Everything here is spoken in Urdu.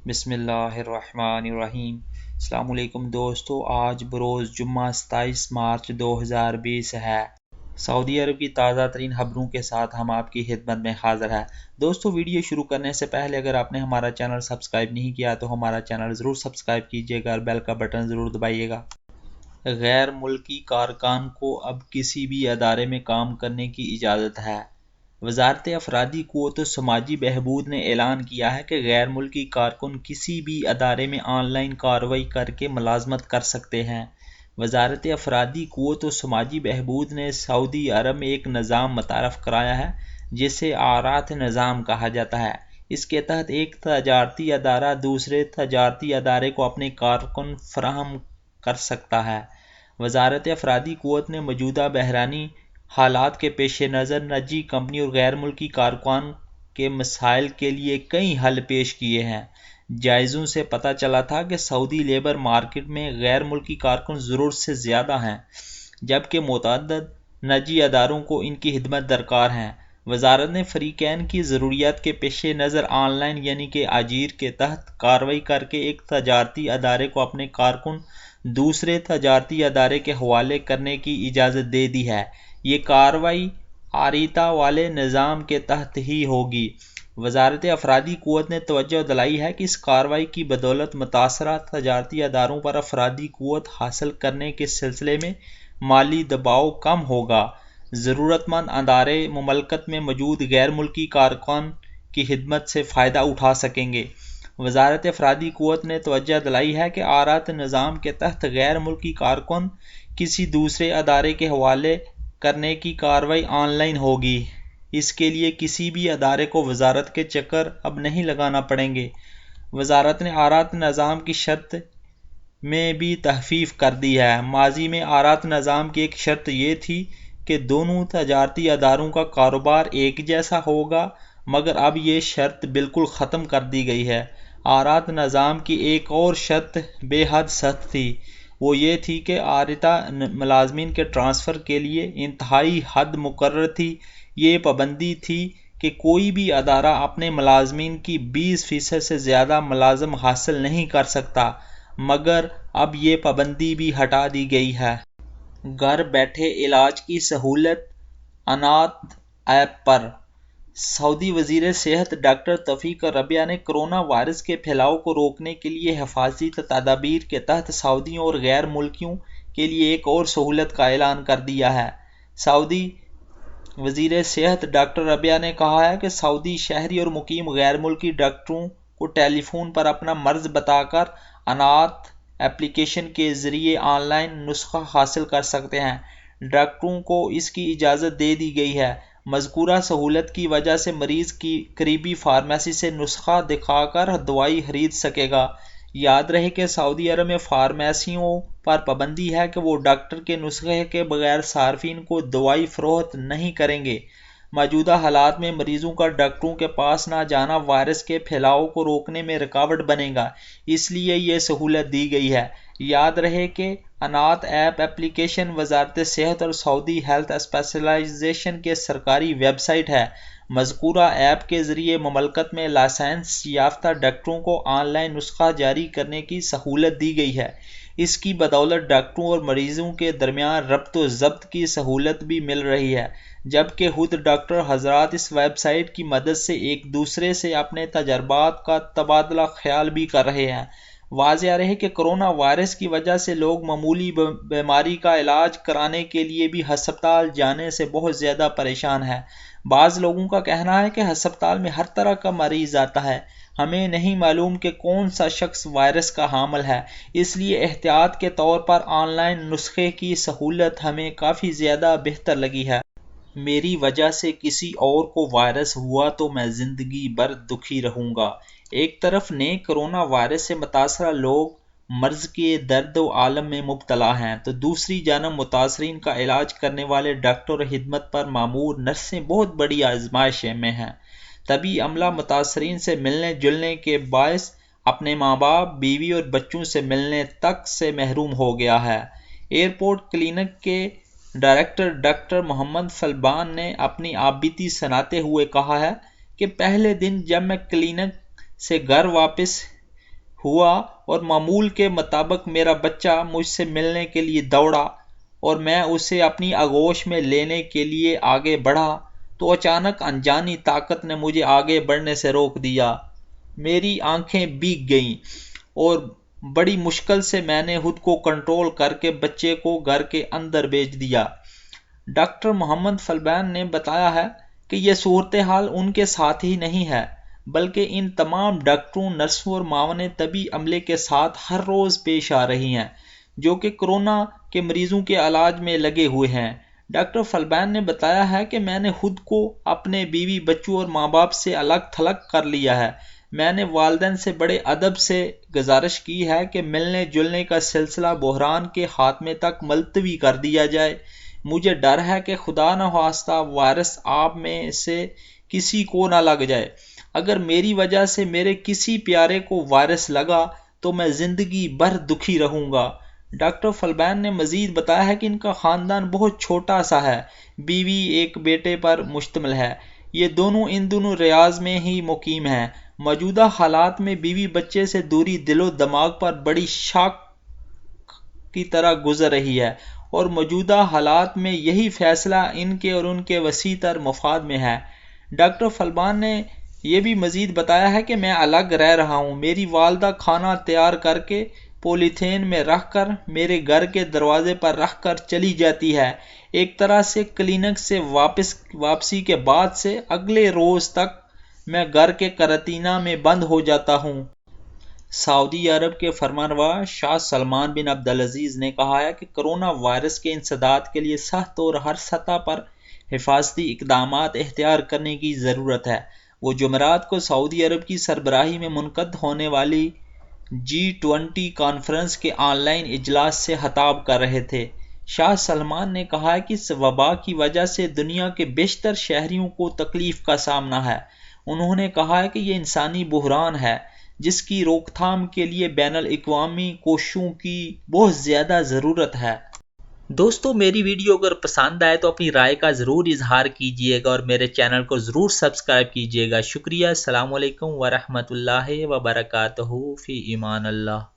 بسم اللہ الرحمن الرحیم۔ السلام علیکم دوستو، آج بروز جمعہ 27 مارچ 2020 ہے۔ سعودی عرب کی تازہ ترین خبروں کے ساتھ ہم آپ کی خدمت میں حاضر ہیں۔ دوستو، ویڈیو شروع کرنے سے پہلے اگر آپ نے ہمارا چینل سبسکرائب نہیں کیا تو ہمارا چینل ضرور سبسکرائب کیجئے گا اور بیل کا بٹن ضرور دبائیے گا۔ غیر ملکی کارکن کو اب کسی بھی ادارے میں کام کرنے کی اجازت ہے۔ وزارت افرادی قوت و سماجی بہبود نے اعلان کیا ہے کہ غیر ملکی کارکن کسی بھی ادارے میں آن لائن کارروائی کر کے ملازمت کر سکتے ہیں۔ وزارت افرادی قوت و سماجی بہبود نے سعودی عرب میں ایک نظام متعارف کرایا ہے جسے آرات نظام کہا جاتا ہے۔ اس کے تحت ایک تجارتی ادارہ دوسرے تجارتی ادارے کو اپنے کارکن فراہم کر سکتا ہے۔ وزارت افرادی قوت نے موجودہ بحرانی حالات کے پیش نظر نجی کمپنی اور غیر ملکی کارکنان کے مسائل کے لیے کئی حل پیش کیے ہیں۔ جائزوں سے پتہ چلا تھا کہ سعودی لیبر مارکیٹ میں غیر ملکی کارکن ضرورت سے زیادہ ہیں، جبکہ متعدد نجی اداروں کو ان کی خدمت درکار ہیں۔ وزارت نے فریقین کی ضروریات کے پیش نظر آن لائن یعنی کہ اجیر کے تحت کارروائی کر کے ایک تجارتی ادارے کو اپنے کارکن دوسرے تجارتی ادارے کے حوالے کرنے کی اجازت دے دی ہے۔ یہ کارروائی آریتا والے نظام کے تحت ہی ہوگی۔ وزارت افرادی قوت نے توجہ دلائی ہے کہ اس کارروائی کی بدولت متاثرہ تجارتی اداروں پر افرادی قوت حاصل کرنے کے سلسلے میں مالی دباؤ کم ہوگا۔ ضرورت مند ادارے مملکت میں موجود غیر ملکی کارکن کی خدمت سے فائدہ اٹھا سکیں گے۔ وزارت افرادی قوت نے توجہ دلائی ہے کہ آرات نظام کے تحت غیر ملکی کارکن کسی دوسرے ادارے کے حوالے کرنے کی کارروائی آن لائن ہوگی۔ اس کے لیے کسی بھی ادارے کو وزارت کے چکر اب نہیں لگانا پڑیں گے۔ وزارت نے آرات نظام کی شرط میں بھی تخفیف کر دی ہے۔ ماضی میں آرات نظام کی ایک شرط یہ تھی کہ دونوں تجارتی اداروں کا کاروبار ایک جیسا ہوگا، مگر اب یہ شرط بالکل ختم کر دی گئی ہے۔ آرات نظام کی ایک اور شرط بے حد سخت تھی، وہ یہ تھی کہ آریتا ملازمین کے ٹرانسفر کے لیے انتہائی حد مقرر تھی۔ یہ پابندی تھی کہ کوئی بھی ادارہ اپنے ملازمین کی 20% سے زیادہ ملازم حاصل نہیں کر سکتا، مگر اب یہ پابندی بھی ہٹا دی گئی ہے۔ گھر بیٹھے علاج کی سہولت انات ایپ پر۔ سعودی وزیر صحت ڈاکٹر توفیق الربیع نے کرونا وائرس کے پھیلاؤ کو روکنے کے لیے حفاظتی تدابیر کے تحت سعودیوں اور غیر ملکیوں کے لیے ایک اور سہولت کا اعلان کر دیا ہے۔ سعودی وزیر صحت ڈاکٹر الربیع نے کہا ہے کہ سعودی شہری اور مقیم غیر ملکی ڈاکٹروں کو ٹیلی فون پر اپنا مرض بتا کر انات ایپلیکیشن کے ذریعے آن لائن نسخہ حاصل کر سکتے ہیں۔ ڈاکٹروں کو اس کی اجازت دے دی گئی ہے۔ مذکورہ سہولت کی وجہ سے مریض کی قریبی فارمیسی سے نسخہ دکھا کر دوائی خرید سکے گا۔ یاد رہے کہ سعودی عرب میں فارمیسیوں پر پابندی ہے کہ وہ ڈاکٹر کے نسخے کے بغیر صارفین کو دوائی فروخت نہیں کریں گے۔ موجودہ حالات میں مریضوں کا ڈاکٹروں کے پاس نہ جانا وائرس کے پھیلاؤ کو روکنے میں رکاوٹ بنے گا، اس لیے یہ سہولت دی گئی ہے۔ یاد رہے کہ انات ایپ ایپلیکیشن وزارت صحت اور سعودی ہیلتھ اسپیشلائزیشن کے سرکاری ویب سائٹ ہے۔ مذکورہ ایپ کے ذریعے مملکت میں لائسنس یافتہ ڈاکٹروں کو آن لائن نسخہ جاری کرنے کی سہولت دی گئی ہے۔ اس کی بدولت ڈاکٹروں اور مریضوں کے درمیان ربط و ضبط کی سہولت بھی مل رہی ہے، جبکہ خود ڈاکٹر حضرات اس ویب سائٹ کی مدد سے ایک دوسرے سے اپنے تجربات کا تبادلہ خیال بھی کر رہے ہیں۔ واضح رہے کہ کرونا وائرس کی وجہ سے لوگ معمولی بیماری کا علاج کرانے کے لیے بھی ہسپتال جانے سے بہت زیادہ پریشان ہیں۔ بعض لوگوں کا کہنا ہے کہ ہسپتال میں ہر طرح کا مریض آتا ہے، ہمیں نہیں معلوم کہ کون سا شخص وائرس کا حامل ہے، اس لیے احتیاط کے طور پر آن لائن نسخے کی سہولت ہمیں کافی زیادہ بہتر لگی ہے۔ میری وجہ سے کسی اور کو وائرس ہوا تو میں زندگی بھر دکھی رہوں گا۔ ایک طرف نئے کرونا وائرس سے متاثرہ لوگ مرض کے درد و عالم میں مبتلا ہیں تو دوسری جانب متاثرین کا علاج کرنے والے ڈاکٹر خدمت پر مامور نرسیں بہت بڑی آزمائش میں ہیں۔ طبی عملہ متاثرین سے ملنے جلنے کے باعث اپنے ماں باپ، بیوی اور بچوں سے ملنے تک سے محروم ہو گیا ہے۔ ایئرپورٹ کلینک کے ڈائریکٹر ڈاکٹر محمد فلبان نے اپنی آپ بیتی سناتے ہوئے کہا ہے کہ پہلے دن جب میں کلینک سے گھر واپس ہوا اور معمول کے مطابق میرا بچہ مجھ سے ملنے کے لیے دوڑا اور میں اسے اپنی آغوش میں لینے کے لیے آگے بڑھا تو اچانک انجانی طاقت نے مجھے آگے بڑھنے سے روک دیا۔ میری آنکھیں بھیگ گئیں اور بڑی مشکل سے میں نے خود کو کنٹرول کر کے بچے کو گھر کے اندر بھیج دیا۔ ڈاکٹر محمد فلبین نے بتایا ہے کہ یہ صورتحال ان کے ساتھ ہی نہیں ہے بلکہ ان تمام ڈاکٹروں، نرسوں اور معاون طبی عملے کے ساتھ ہر روز پیش آ رہی ہیں جو کہ کورونا کے مریضوں کے علاج میں لگے ہوئے ہیں۔ ڈاکٹر فلبین نے بتایا ہے کہ میں نے خود کو اپنے بیوی بچوں اور ماں باپ سے الگ تھلگ کر لیا ہے۔ میں نے والدین سے بڑے ادب سے گزارش کی ہے کہ ملنے جلنے کا سلسلہ بحران کے خاتمے تک ملتوی کر دیا جائے۔ مجھے ڈر ہے کہ خدا نخواستہ وائرس آپ میں سے کسی کو نہ لگ جائے۔ اگر میری وجہ سے میرے کسی پیارے کو وائرس لگا تو میں زندگی بھر دکھی رہوں گا۔ ڈاکٹر فلبین نے مزید بتایا ہے کہ ان کا خاندان بہت چھوٹا سا ہے، بیوی ایک بیٹے پر مشتمل ہے۔ یہ دونوں ان دنوں ریاض میں ہی مقیم ہیں۔ موجودہ حالات میں بیوی بچے سے دوری دل و دماغ پر بڑی شاک کی طرح گزر رہی ہے اور موجودہ حالات میں یہی فیصلہ ان کے اور ان کے وسیع تر مفاد میں ہے۔ ڈاکٹر فلبین نے یہ بھی مزید بتایا ہے کہ میں الگ رہ رہا ہوں۔ میری والدہ کھانا تیار کر کے پولیتھین میں رکھ کر میرے گھر کے دروازے پر رکھ کر چلی جاتی ہے۔ ایک طرح سے کلینک سے واپسی کے بعد سے اگلے روز تک میں گھر کے قرنطینہ میں بند ہو جاتا ہوں۔ سعودی عرب کے فرمانروا شاہ سلمان بن عبدالعزیز نے کہا ہے کہ کرونا وائرس کے انسداد کے لیے سخت اور ہر سطح پر حفاظتی اقدامات اختیار کرنے کی ضرورت ہے۔ وہ جمعرات کو سعودی عرب کی سربراہی میں منعقد ہونے والی G20 کانفرنس کے آن لائن اجلاس سے خطاب کر رہے تھے۔ شاہ سلمان نے کہا ہے کہ اس وبا کی وجہ سے دنیا کے بیشتر شہریوں کو تکلیف کا سامنا ہے۔ انہوں نے کہا ہے کہ یہ انسانی بحران ہے جس کی روک تھام کے لیے بین الاقوامی کوششوں کی بہت زیادہ ضرورت ہے۔ دوستو، میری ویڈیو اگر پسند آئے تو اپنی رائے کا ضرور اظہار کیجیے گا اور میرے چینل کو ضرور سبسکرائب کیجیے گا۔ شکریہ۔ السلام علیکم ورحمۃ اللہ وبرکاتہ۔ فی امان اللہ۔